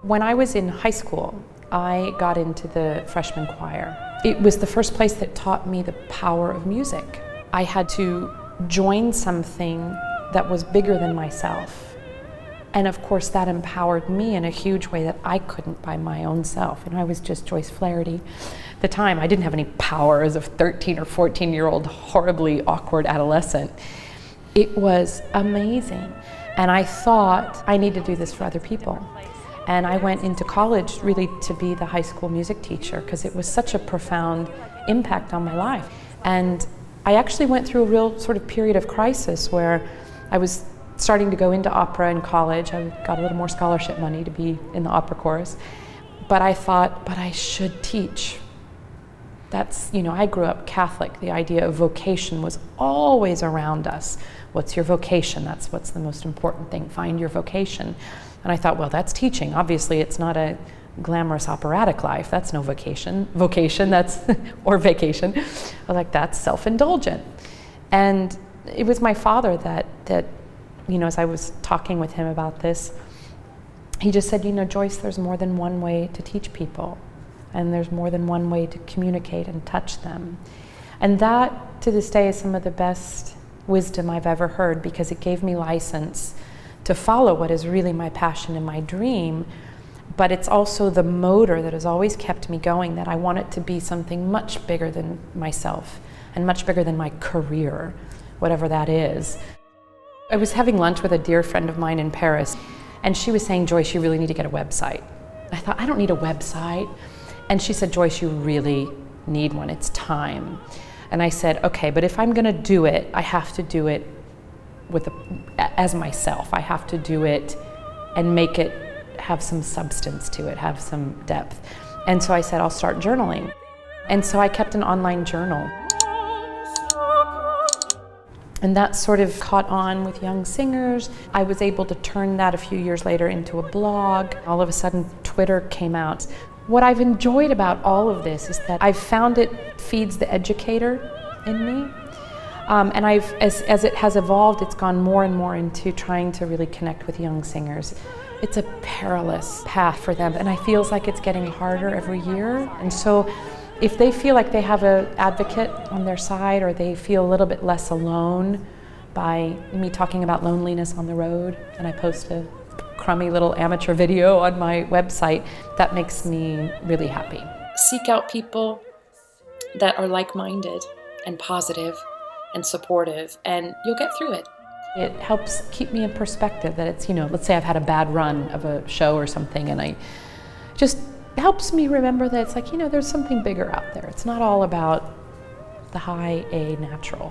When I was in high school, I got into the freshman choir. It was the first place that taught me the power of music. I had to join something that was bigger than myself. And of course that empowered me in a huge way that I couldn't by my own self. And I was just Joyce Flaherty. At the time, I didn't have any power as a 13 or 14-year-old horribly awkward adolescent. It was amazing. And I thought I need to do this for other people. And I went into college really to be the high school music teacher because it was such a profound impact on my life. And I actually went through a real sort of period of crisis where I was starting to go into opera in college. I got a little more scholarship money to be in the opera chorus. But I thought, but I should teach. That's, I grew up Catholic. The idea of vocation was always around us. What's your vocation? That's what's the most important thing. Find your vocation. And I thought, well, that's teaching. Obviously, it's not a glamorous operatic life. That's no vocation. That's, or vacation. I was like, that's self-indulgent. And it was my father that, as I was talking with him about this, he just said, Joyce, there's more than one way to teach people. And there's more than one way to communicate and touch them. And that, to this day, is some of the best wisdom I've ever heard, because it gave me license to follow what is really my passion and my dream, but it's also the motor that has always kept me going, that I want it to be something much bigger than myself and much bigger than my career, whatever that is. I was having lunch with a dear friend of mine in Paris, and she was saying, Joyce, you really need to get a website. I thought, I don't need a website. And she said, Joyce, you really need one, it's time. And I said, okay, but if I'm gonna do it, I have to do it as myself. I have to do it and make it have some substance to it, have some depth. And so I said, I'll start journaling. And so I kept an online journal. And that sort of caught on with young singers. I was able to turn that a few years later into a blog. All of a sudden, Twitter came out. What I've enjoyed about all of this is that I've found it feeds the educator in me. And as it has evolved, it's gone more and more into trying to really connect with young singers. It's a perilous path for them, and I feel like it's getting harder every year. And so if they feel like they have an advocate on their side, or they feel a little bit less alone by me talking about loneliness on the road, and I post a crummy little amateur video on my website, that makes me really happy. Seek out people that are like-minded and positive and supportive, and you'll get through it. It helps keep me in perspective that it's, let's say I've had a bad run of a show or something, and just helps me remember that it's like, there's something bigger out there. It's not all about the high A natural,